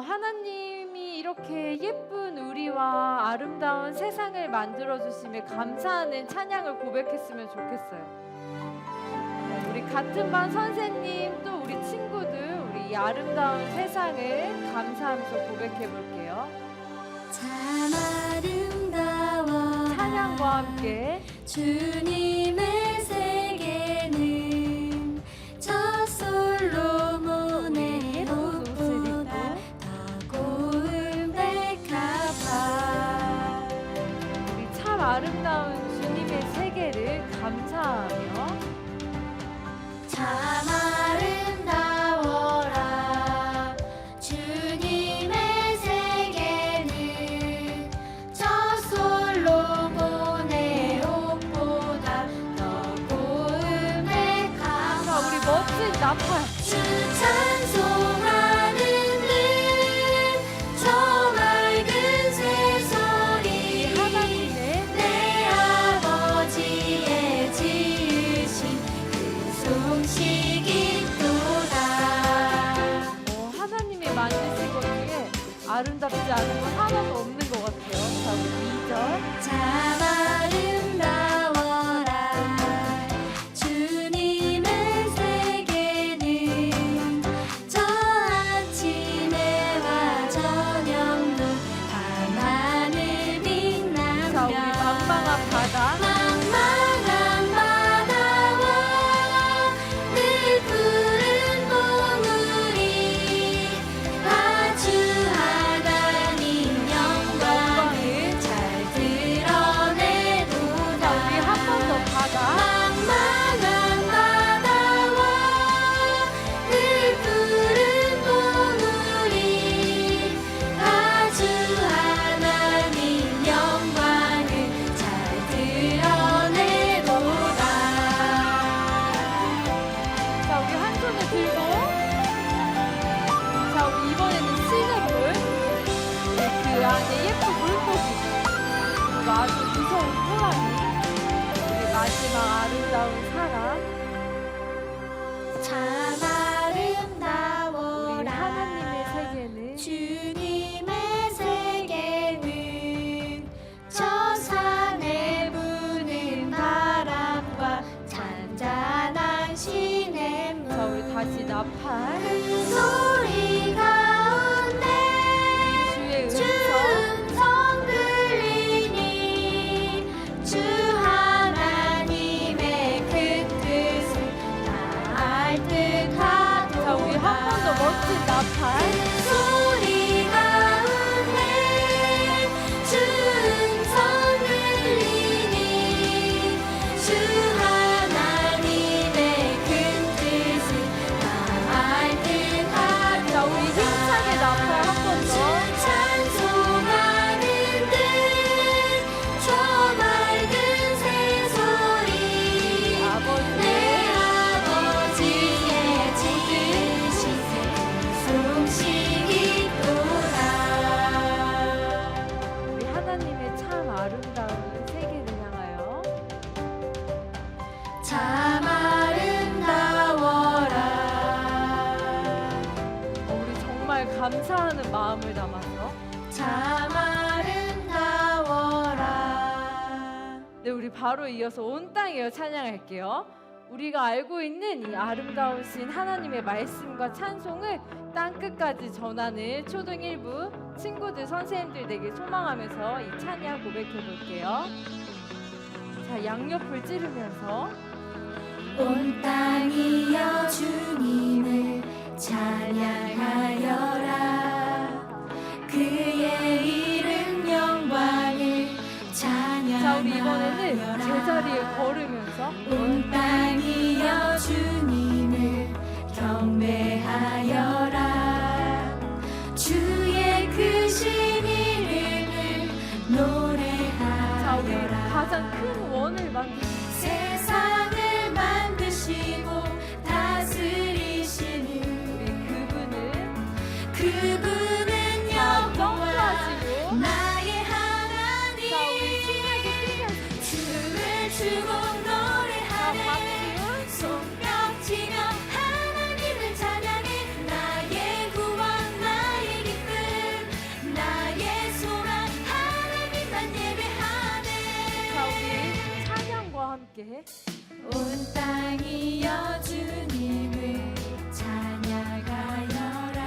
하나님이 이렇게 예쁜 우리와 아름다운 세상을 만들어 주심에 감사하는 찬양을 고백했으면 좋겠어요. 우리 같은 반 선생님 또 우리 친구들 우리 이 아름다운 세상을 감사하면서 고백해 볼게요. 참 아름다워 찬양과 함께 주님의 세계는 저 솔로몬의 옷보다 더 고운 백합화. 우리 참 아름다운 주님의 세계를 감사하며 참 아름다워라 주님의 세계는 저 솔로몬의 옷보다 더 고운 백합화. 자, 우리 멋진 나팔 주 찬송하는 듯 저 맑은 새소리 하나님의 내 아버지의 지으신 그 솜씨깃도다. 하나님이 만드신 것 중에 아름답지 않은 건 하나도 없는 것 같아요. 자, 우리 2절. 참 아름다워라 주님의 세계는 저 아침에와 저녁도 밤하늘 빛난 자, 우리 망망한 바다. 망망한 바다와 늘 푸른 봉우리 아주 하나님 영광을 잘 드러내도다. 자, 우리 한 번 더 바다. 망망한 바다와 늘 푸른 봉우리 아주 하나님 영광을 잘 드러내도다. 자, 우리 한 손을 들고. 자, 우리 이번에는 시그물. 네, 그 안에 예쁜 물고기. 그리고 아주 무서운 호랑이. 우리 마지막 아름다운 사람. 참 우리 아름다워라 하나님의 세계는 주님의 세계는 저 산에 부는 바람과 잔잔한 시냇물 자, 우리 다시 나팔. 큰 소리 가운데 주의 주 음성. 음성 들리니 주 하나님의 그 뜻을 다 알 듯하도다. 자, 우리 한 번 더 멋진 나팔. 소리 가운데 주 음성 들리니 주 하나님의 큰 뜻을 다 알 듯하도다. 자, 우리 힘차게 나팔 한 번 더. 찬송하는 듯저 맑은 새소리 아버지. 내 아버지의 지으신 솜씨깃도다. 우리 하나님의 참 아름다운 세계를 향하여 참 아름다워라 우리 정말 감사하는 마음을 담아서 참 아름다워라. 네, 우리 바로 이어서 온 땅이여 찬양할게요. 우리가 알고 있는 이 아름다우신 하나님의 말씀과 찬송을 땅 끝까지 전하는 초등 1부 친구들 선생님들에게 소망하면서 이 찬양 고백해 볼게요. 자, 양옆을 찌르면서 온 땅이여 주님을 찬양하여라. 그의 이름 영광을 찬양하여라. 자, 우리 이번에는 제자리에 걸으면서 온 땅이여 주님을 경배하여라. 주의 크신 이름을 자, 우리 노래하여라. 가장 큰 원을 만드신 세상을 만드시고 다스리시는 우리 그분은 자, 여호와 점프하시고 나의 하나님. 자, 우리 신나게 뛰면서 춤을 추고 자, 노래하네. 박수. 손뼉 치며 하나님을 찬양해. 나의 구원 나의 기쁨 함께 온 땅이여 주님을 찬양하여라.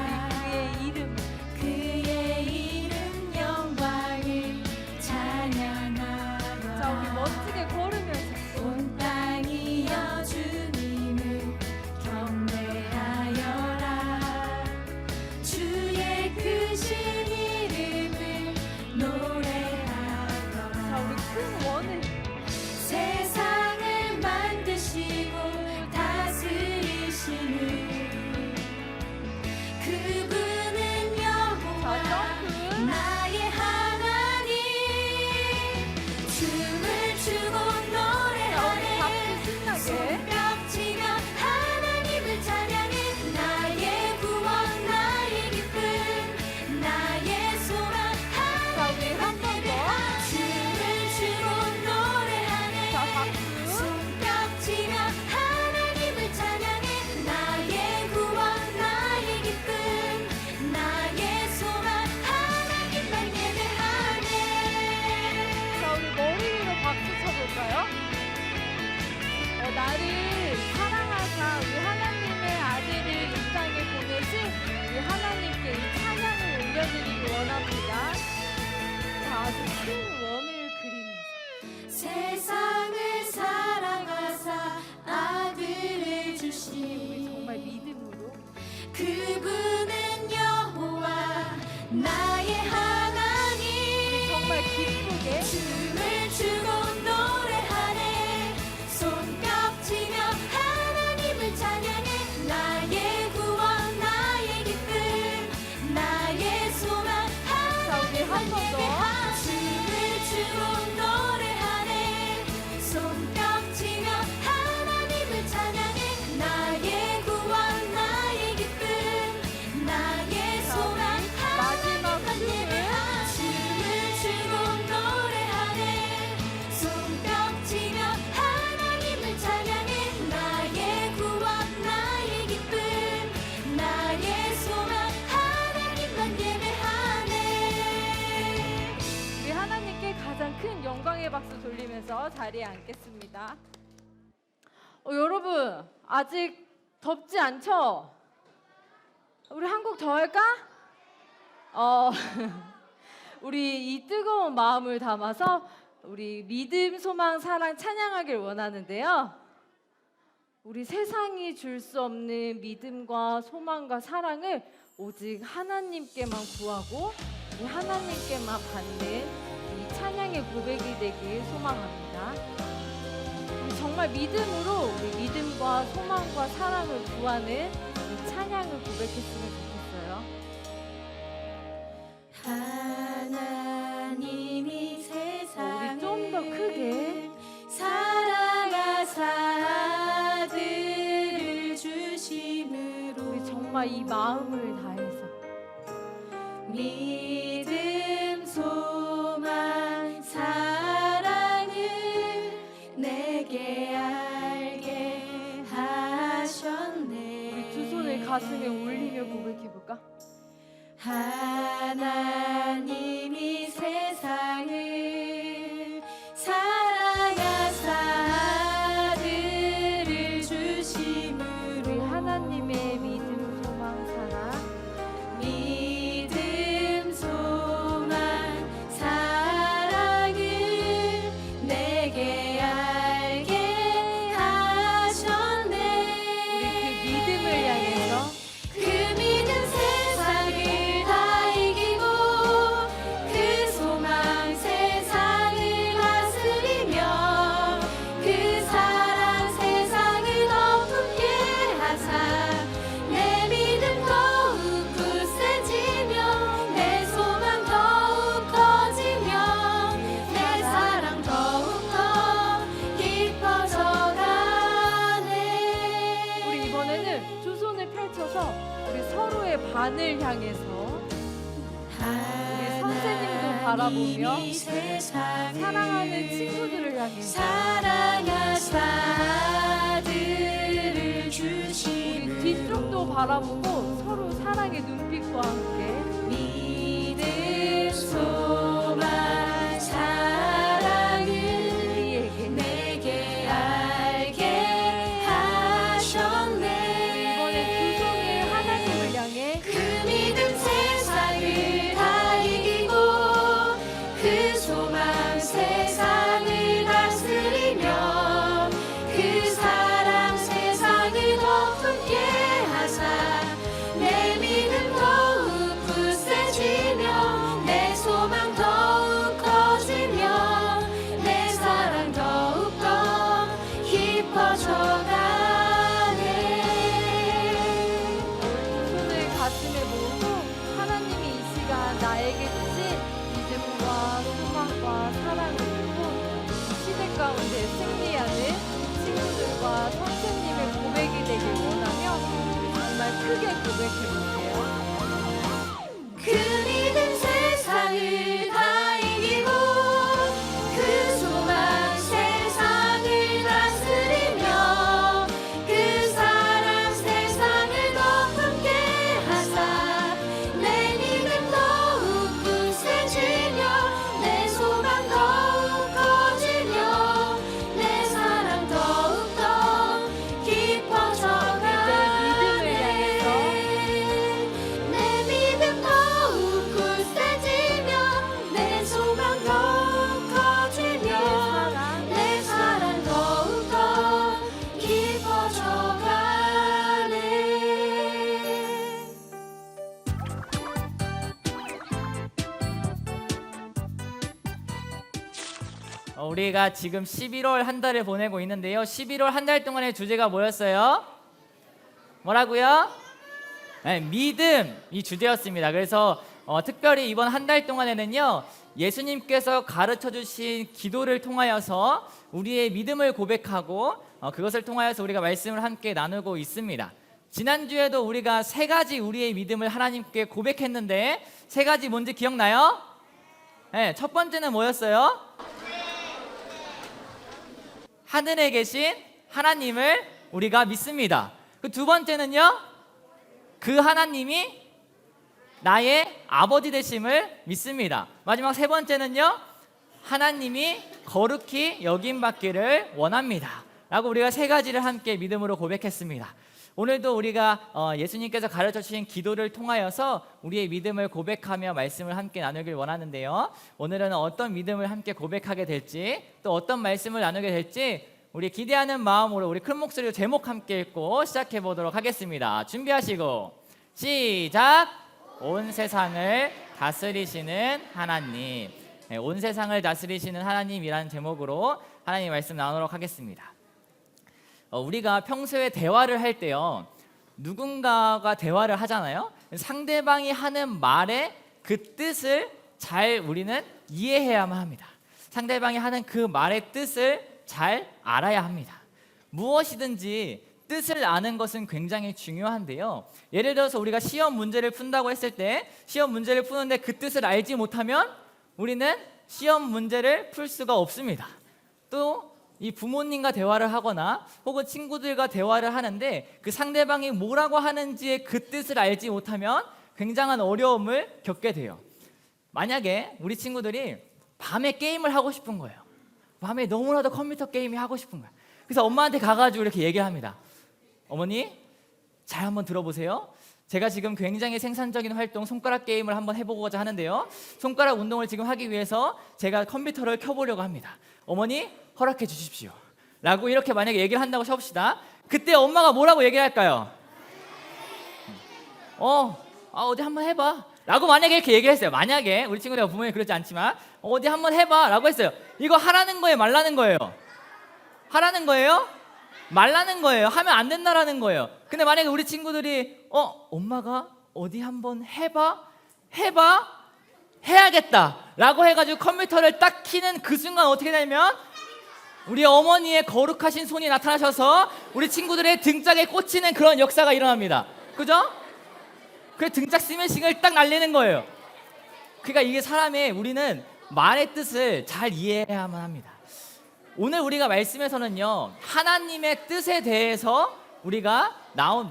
그의 이름 영광을 찬양하여라. 자, 우리 멋지게 걸으면서 온 땅이여 주님을 경배하여라. 주의 크신 이름을 노래하여라. 자, 우리 큰 원을 세상을 만드시고 다스리시는 그분은 여호와 자, 점프. 나의 하나님. 춤을 추고 노래하네. 신나게. 손뼉치며 하나님을 찬양해. 나의 구원 나의 기쁨 나의 소망 자, 우리 한 번 더. 춤을 추고 노래하네. 자, 박수. 손뼉치며 하나님을 찬양해. 나의 구원 나의 기쁨 나의 소망 하나님만 예배하네. 자, 우리 머리 위로 박수 쳐볼까요? 나를 사랑하사 우리 하나님의 아들을 이 땅에 보내신 우리 하나님께 이 찬양을 올려드리기 원합니다. 자, 아주 큰 원을 그리면서 세상을 사랑하사 아들을 우리 주신 정말 믿음으로 그분은 여호와 나의 하나님. 정말 기쁘게 춤을 추고 노래하네. 손뼉치며 하나님을 찬양해. 나의 구원 나의 기쁨 나의 소망 우리 한 번 더. 춤을 추고 노래하네. 손뼉치며 하나님을 찬양해. 나의 구원 나의 기쁨 나의 소망 마지막 춤을 추고 노래하네. 손뼉치며 하나님을 찬양해. 나의 구원 나의 기쁨 나의 소망 하나님만 예배하네. 우리 하나님께 가장 큰 영광의 박수 돌리면서 자리에 앉겠습니다. 여러분 아직 덥지 않죠? 우리 한 곡 더 할까? 우리 이 뜨거운 마음을 담아서 우리 믿음, 소망, 사랑 찬양하길 원하는데요. 우리 세상이 줄 수 없는 믿음과 소망과 사랑을 오직 하나님께만 구하고 우리 하나님께만 받는 이 찬양의 고백이 되길 소망합니다. 우리 정말 믿음으로 우리 믿음과 소망과 사랑을 구하는 이 찬양을 고백했으면 좋겠어요. 하나님이 세상을 우리 좀 더 크게 사랑하사 아들을 주심으로 우리 정말 이 마음을 다해서 믿음 소망 사랑을 내게 알게 하셨네. 우리 두 손을 가슴에 올리며 고백해볼까? 하나님이 세상을 사랑하사 아들을 주심으로 우리 하나님의 믿음, 소망, 사랑 믿음 소망 사랑을 내게 알게 하셨네. 우리 그 믿음을 향해서 그 믿음 세상을 다 이기고 그 소망 세상을 다스리며 그 사랑 세상을 덮게 하사 내 믿음 더욱 굳세지며 내 소망 더욱 커지며 내 사랑 더욱더 깊어져가네. 우리 이번에는 두 손을 펼쳐서 우리 서로의 반을 향해서 우리 선생님도 바라보며 사랑하는 친구들을 향해서 사랑하사 아들을 주시고 우리 뒤쪽도 바라보고 서로 사랑의 눈빛과 함께 믿음 소망 사랑을 우리에게 내게 나에게 주신 믿음과 소망과 사랑을 들고 시대 가운데 승리하는 친구들과 선생님의 고백이 되길 원하며 정말 크게 고백해볼게요. 그 믿음 세상을 다 이기고 그 소망 세상을 다스리며 그 사랑 세상을 높게 하사 내 믿음 더욱 굳세지며 내 소망 더욱 커지며 내 사랑 더욱더 깊어져가네. 내 믿음 더욱 굳세지며 내 소망 더욱 커지며 내 사랑 더욱더 깊어져가네. 우리가 지금 11월 한 달을 보내고 있는데요. 11월 한 달 동안의 주제가 뭐였어요? 뭐라고요? 네, 믿음이 주제였습니다. 그래서 특별히 이번 한 달 동안에는요, 예수님께서 가르쳐 주신 기도를 통하여서 우리의 믿음을 고백하고 그것을 통하여서 우리가 말씀을 함께 나누고 있습니다. 지난주에도 우리가 세 가지 우리의 믿음을 하나님께 고백했는데 세 가지 뭔지 기억나요? 네, 첫 번째는 뭐였어요? 하늘에 계신 하나님을 우리가 믿습니다. 그 두 번째는요, 그 하나님이 나의 아버지 되심을 믿습니다. 마지막 세 번째는요, 하나님이 거룩히 여김받기를 원합니다 라고 우리가 세 가지를 함께 믿음으로 고백했습니다. 오늘도 우리가 예수님께서 가르쳐 주신 기도를 통하여서 우리의 믿음을 고백하며 말씀을 함께 나누길 원하는데요, 오늘은 어떤 믿음을 함께 고백하게 될지, 또 어떤 말씀을 나누게 될지 우리 기대하는 마음으로 우리 큰 목소리로 제목 함께 읽고 시작해 보도록 하겠습니다. 준비하시고 시작! 온 세상을 다스리시는 하나님. 네, 온 세상을 다스리시는 하나님이라는 제목으로 하나님 말씀 나누도록 하겠습니다. 우리가 평소에 대화를 할 때요, 누군가가 대화를 하잖아요. 상대방이 하는 말의 그 뜻을 잘 우리는 이해해야만 합니다. 상대방이 하는 그 말의 뜻을 잘 알아야 합니다. 무엇이든지 뜻을 아는 것은 굉장히 중요한데요, 예를 들어서 우리가 시험 문제를 푼다고 했을 때 시험 문제를 푸는데 그 뜻을 알지 못하면 우리는 시험 문제를 풀 수가 없습니다. 또 이 부모님과 대화를 하거나 혹은 친구들과 대화를 하는데 그 상대방이 뭐라고 하는지의 그 뜻을 알지 못하면 굉장한 어려움을 겪게 돼요. 만약에 우리 친구들이 밤에 게임을 하고 싶은 거예요. 밤에 너무나도 컴퓨터 게임이 하고 싶은 거예요. 그래서 엄마한테 가가지고 이렇게 얘기를 합니다. 어머니, 잘 한번 들어보세요. 제가 지금 굉장히 생산적인 활동, 손가락 게임을 한번 해보고자 하는데요, 손가락 운동을 지금 하기 위해서 제가 컴퓨터를 켜보려고 합니다. 어머니, 허락해 주십시오 라고 이렇게 만약에 얘기를 한다고 쳐봅시다. 그때 엄마가 뭐라고 얘기를 할까요? 어디 한번 해봐 라고 만약에 이렇게 얘기를 했어요. 만약에 우리 친구들과 부모님이 그렇지 않지만 어디 한번 해봐 라고 했어요. 이거 하라는 거예요, 말라는 거예요? 하라는 거예요? 말라는 거예요. 하면 안 된다라는 거예요. 근데 만약에 우리 친구들이 엄마가 어디 한번 해봐 해야겠다 라고 해가지고 컴퓨터를 딱 키는 그 순간 어떻게 되냐면 우리 어머니의 거룩하신 손이 나타나셔서 우리 친구들의 등짝에 꽂히는 그런 역사가 일어납니다. 그죠? 그 등짝 스매싱을 딱 날리는 거예요. 그러니까 이게 우리는 말의 뜻을 잘 이해해야만 합니다. 오늘 우리가 말씀에서는요, 하나님의 뜻에 대해서 우리가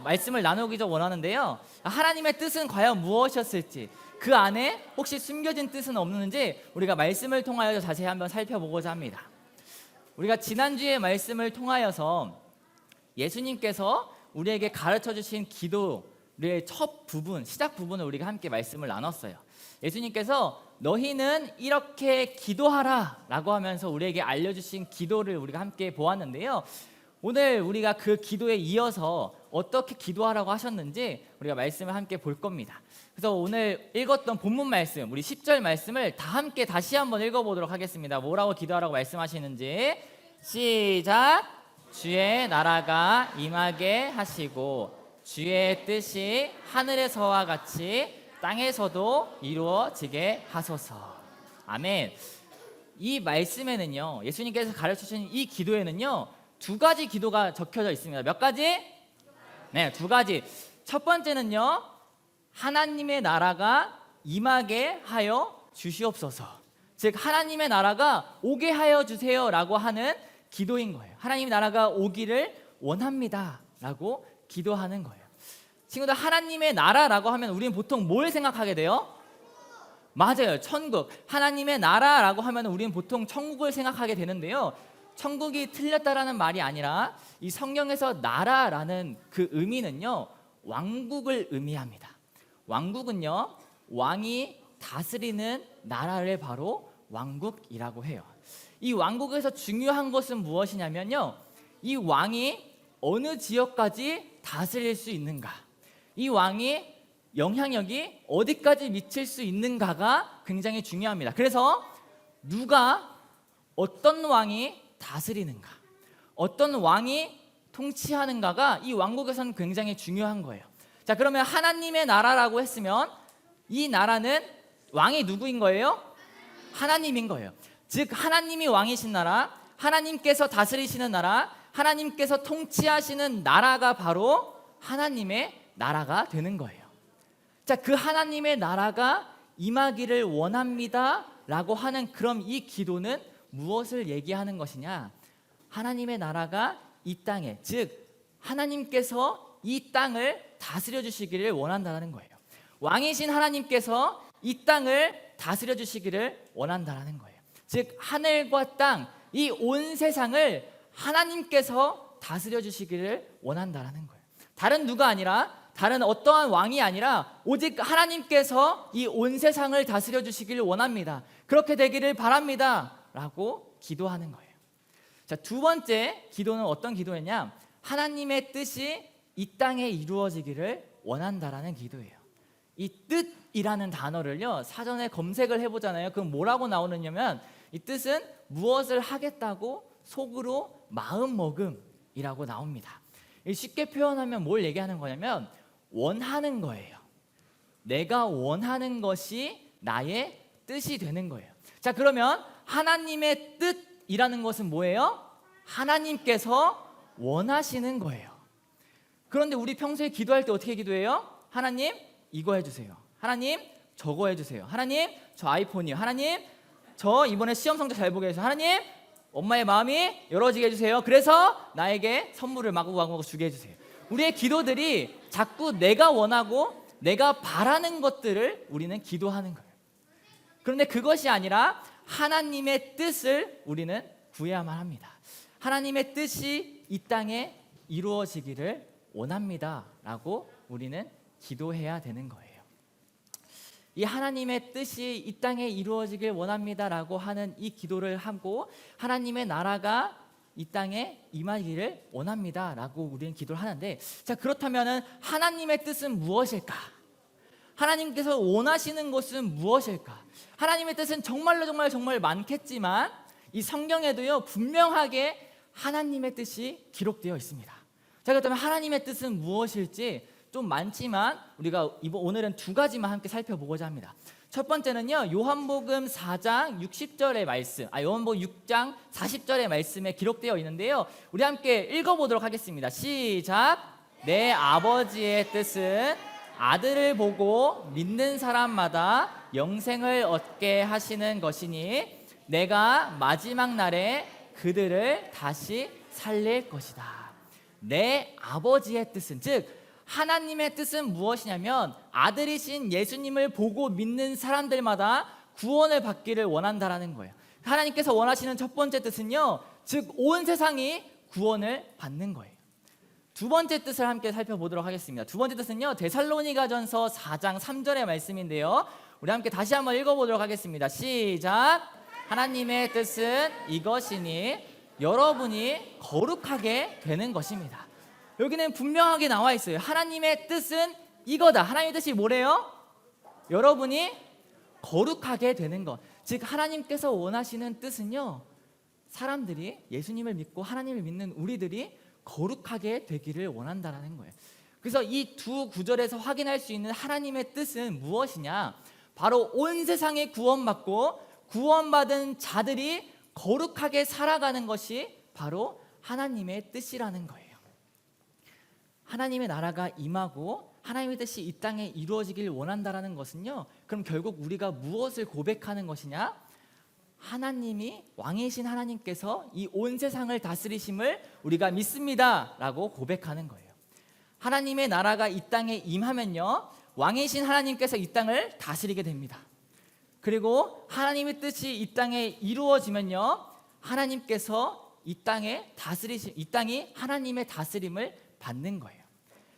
말씀을 나누기 좀 원하는데요, 하나님의 뜻은 과연 무엇이었을지, 그 안에 혹시 숨겨진 뜻은 없는지 우리가 말씀을 통하여 자세히 한번 살펴보고자 합니다. 우리가 지난주에 말씀을 통하여서 예수님께서 우리에게 가르쳐 주신 기도의 첫 부분, 시작 부분을 우리가 함께 말씀을 나눴어요. 예수님께서 너희는 이렇게 기도하라 라고 하면서 우리에게 알려주신 기도를 우리가 함께 보았는데요, 오늘 우리가 그 기도에 이어서 어떻게 기도하라고 하셨는지 우리가 말씀을 함께 볼 겁니다. 그래서 오늘 읽었던 본문 말씀, 우리 10절 말씀을 다 함께 다시 한번 읽어보도록 하겠습니다. 뭐라고 기도하라고 말씀하시는지 시작! 주의 나라가 임하게 하시고 주의 뜻이 하늘에서와 같이 땅에서도 이루어지게 하소서. 아멘. 이 말씀에는요, 예수님께서 가르치신 이 기도에는요, 두 가지 기도가 적혀져 있습니다. 몇 가지? 네, 두 가지. 첫 번째는요, 하나님의 나라가 임하게 하여 주시옵소서. 즉 하나님의 나라가 오게 하여 주세요라고 하는 기도인 거예요. 하나님의 나라가 오기를 원합니다라고 기도하는 거예요. 친구들, 하나님의 나라라고 하면 우리는 보통 뭘 생각하게 돼요? 맞아요, 천국. 하나님의 나라라고 하면 우리는 보통 천국을 생각하게 되는데요, 천국이 틀렸다라는 말이 아니라 이 성경에서 나라라는 그 의미는요, 왕국을 의미합니다. 왕국은요, 왕이 다스리는 나라를 바로 왕국이라고 해요. 이 왕국에서 중요한 것은 무엇이냐면요, 이 왕이 어느 지역까지 다스릴 수 있는가, 이 왕이 영향력이 어디까지 미칠 수 있는가가 굉장히 중요합니다. 그래서 누가, 어떤 왕이 다스리는가, 어떤 왕이 통치하는가가 이 왕국에서는 굉장히 중요한 거예요. 자, 그러면 하나님의 나라라고 했으면 이 나라는 왕이 누구인 거예요? 하나님인 거예요. 즉 하나님이 왕이신 나라, 하나님께서 다스리시는 나라, 하나님께서 통치하시는 나라가 바로 하나님의 나라가 되는 거예요. 자, 그 하나님의 나라가 임하기를 원합니다 라고 하는, 그럼 이 기도는 무엇을 얘기하는 것이냐? 하나님의 나라가 이 땅에, 즉 하나님께서 이 땅을 다스려 주시기를 원한다는 거예요. 왕이신 하나님께서 이 땅을 다스려 주시기를 원한다는 거예요. 즉 하늘과 땅, 이 온 세상을 하나님께서 다스려 주시기를 원한다는 거예요. 다른 누가 아니라, 다른 어떠한 왕이 아니라 오직 하나님께서 이 온 세상을 다스려 주시기를 원합니다. 그렇게 되기를 바랍니다 라고 기도하는 거예요. 자, 두 번째 기도는 어떤 기도였냐? 하나님의 뜻이 이 땅에 이루어지기를 원한다라는 기도예요. 이 뜻이라는 단어를요, 사전에 검색을 해보잖아요. 그럼 뭐라고 나오느냐면, 이 뜻은 무엇을 하겠다고 속으로 마음먹음이라고 나옵니다. 쉽게 표현하면 뭘 얘기하는 거냐면 원하는 거예요. 내가 원하는 것이 나의 뜻이 되는 거예요. 자, 그러면 하나님의 뜻이라는 것은 뭐예요? 하나님께서 원하시는 거예요. 그런데 우리 평소에 기도할 때 어떻게 기도해요? 하나님 이거 해주세요. 하나님 저거 해주세요. 하나님 저 아이폰이요. 하나님 저 이번에 시험 성적 잘 보게 해주세요. 하나님 엄마의 마음이 열어지게 해주세요. 그래서 나에게 선물을 마구마구 주게 해주세요. 우리의 기도들이 자꾸 내가 원하고 내가 바라는 것들을 우리는 기도하는 거예요. 그런데 그것이 아니라 하나님의 뜻을 우리는 구해야만 합니다. 하나님의 뜻이 이 땅에 이루어지기를 원합니다 라고 우리는 기도해야 되는 거예요. 이 하나님의 뜻이 이 땅에 이루어지길 원합니다 라고 하는 이 기도를 하고, 하나님의 나라가 이 땅에 임하기를 원합니다 라고 우리는 기도를 하는데, 자, 그렇다면 하나님의 뜻은 무엇일까? 하나님께서 원하시는 것은 무엇일까? 하나님의 뜻은 정말 많겠지만 이 성경에도요 분명하게 하나님의 뜻이 기록되어 있습니다. 자, 그렇다면 하나님의 뜻은 무엇일지 좀 많지만 우리가 오늘은 두 가지만 함께 살펴보고자 합니다. 첫 번째는요, 요한복음 4장 60절의 말씀, 요한복음 6장 40절의 말씀에 기록되어 있는데요, 우리 함께 읽어보도록 하겠습니다. 시작. 내 아버지의 뜻은 아들을 보고 믿는 사람마다 영생을 얻게 하시는 것이니 내가 마지막 날에 그들을 다시 살릴 것이다. 내 아버지의 뜻은, 즉 하나님의 뜻은 무엇이냐면 아들이신 예수님을 보고 믿는 사람들마다 구원을 받기를 원한다라는 거예요. 하나님께서 원하시는 첫 번째 뜻은요, 즉 온 세상이 구원을 받는 거예요. 두 번째 뜻을 함께 살펴보도록 하겠습니다. 두 번째 뜻은요, 데살로니가전서 4장 3절의 말씀인데요, 우리 함께 다시 한번 읽어보도록 하겠습니다. 시작. 하나님의 뜻은 이것이니 여러분이 거룩하게 되는 것입니다. 여기는 분명하게 나와 있어요. 하나님의 뜻은 이거다. 하나님의 뜻이 뭐래요? 여러분이 거룩하게 되는 것. 즉 하나님께서 원하시는 뜻은요, 사람들이 예수님을 믿고 하나님을 믿는 우리들이 거룩하게 되기를 원한다라는 거예요. 그래서 이 두 구절에서 확인할 수 있는 하나님의 뜻은 무엇이냐? 바로 온 세상에 구원받고 구원받은 자들이 거룩하게 살아가는 것이 바로 하나님의 뜻이라는 거예요. 하나님의 나라가 임하고 하나님의 뜻이 이 땅에 이루어지길 원한다라는 것은요, 그럼 결국 우리가 무엇을 고백하는 것이냐? 하나님이, 왕이신 하나님께서 이 온 세상을 다스리심을 우리가 믿습니다 라고 고백하는 거예요. 하나님의 나라가 이 땅에 임하면요, 왕이신 하나님께서 이 땅을 다스리게 됩니다. 그리고 하나님의 뜻이 이 땅에 이루어지면요, 하나님께서 이 땅이 하나님의 다스림을 받는 거예요.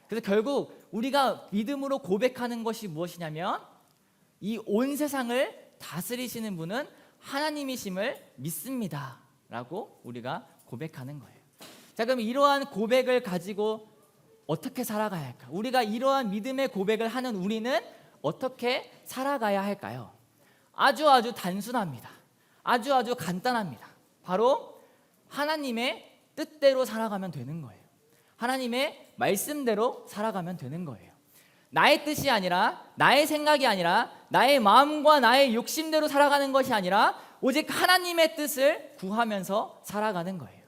그래서 결국 우리가 믿음으로 고백하는 것이 무엇이냐면, 이 온 세상을 다스리시는 분은 하나님이심을 믿습니다 라고 우리가 고백하는 거예요. 자, 그럼 이러한 고백을 가지고 어떻게 살아가야 할까? 우리가 이러한 믿음의 고백을 하는 우리는 어떻게 살아가야 할까요? 아주 단순합니다. 아주 간단합니다. 바로 하나님의 뜻대로 살아가면 되는 거예요. 하나님의 말씀대로 살아가면 되는 거예요. 나의 뜻이 아니라, 나의 생각이 아니라, 나의 마음과 나의 욕심대로 살아가는 것이 아니라 오직 하나님의 뜻을 구하면서 살아가는 거예요.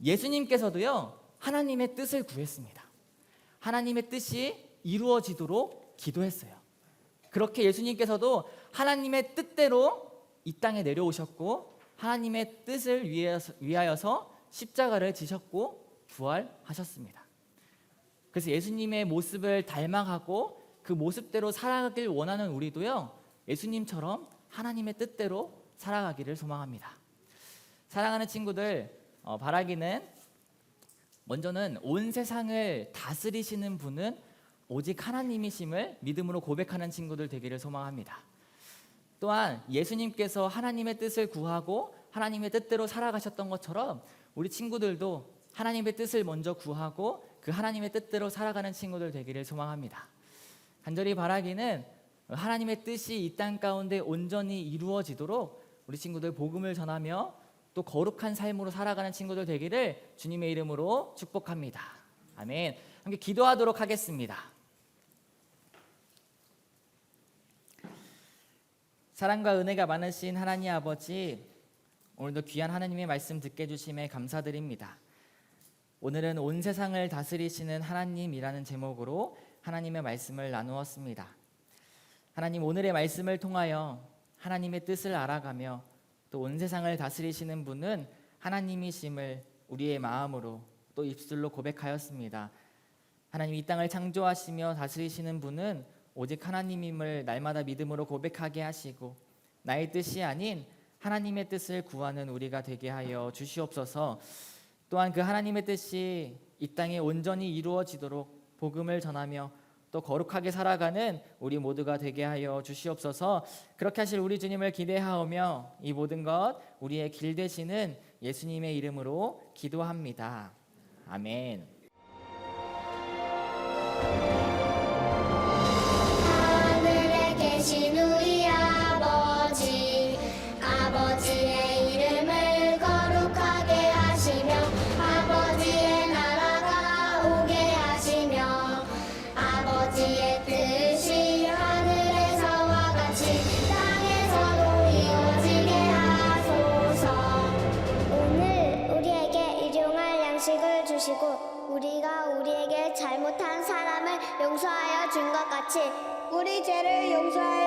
예수님께서도요, 하나님의 뜻을 구했습니다. 하나님의 뜻이 이루어지도록 기도했어요. 그렇게 예수님께서도 하나님의 뜻대로 이 땅에 내려오셨고 하나님의 뜻을 위하여서 십자가를 지셨고 부활하셨습니다. 그래서 예수님의 모습을 닮아가고 그 모습대로 살아가길 원하는 우리도요, 예수님처럼 하나님의 뜻대로 살아가기를 소망합니다. 사랑하는 친구들, 바라기는 먼저는 온 세상을 다스리시는 분은 오직 하나님이심을 믿음으로 고백하는 친구들 되기를 소망합니다. 또한 예수님께서 하나님의 뜻을 구하고 하나님의 뜻대로 살아가셨던 것처럼 우리 친구들도 하나님의 뜻을 먼저 구하고 그 하나님의 뜻대로 살아가는 친구들 되기를 소망합니다. 간절히 바라기는 하나님의 뜻이 이 땅 가운데 온전히 이루어지도록 우리 친구들 복음을 전하며 또 거룩한 삶으로 살아가는 친구들 되기를 주님의 이름으로 축복합니다. 아멘. 함께 기도하도록 하겠습니다. 사랑과 은혜가 많으신 하나님 아버지, 오늘도 귀한 하나님의 말씀 듣게 해주심에 감사드립니다. 오늘은 온 세상을 다스리시는 하나님이라는 제목으로 하나님의 말씀을 나누었습니다. 하나님, 오늘의 말씀을 통하여 하나님의 뜻을 알아가며 또 온 세상을 다스리시는 분은 하나님이심을 우리의 마음으로 또 입술로 고백하였습니다. 하나님, 이 땅을 창조하시며 다스리시는 분은 오직 하나님임을 날마다 믿음으로 고백하게 하시고 나의 뜻이 아닌 하나님의 뜻을 구하는 우리가 되게 하여 주시옵소서. 또한 그 하나님의 뜻이 이 땅에 온전히 이루어지도록 복음을 전하며 또 거룩하게 살아가는 우리 모두가 되게 하여 주시옵소서. 그렇게 하실 우리 주님을 기대하오며 이 모든 것 우리의 길 되시는 예수님의 이름으로 기도합니다. 아멘. 하늘에 계신 우리 아버지, 아버지의 이름을 거룩하게 하시며 아버지의 나라가 오게 하시며 아버지의 뜻이 하늘에서와 같이 땅에서도 이루어지게 하소서. 오늘 우리에게 일용할 양식을 주시고 우리가 우리에게 잘못한 사람을 용서하여 준 것 같이 우리 죄를 용서하여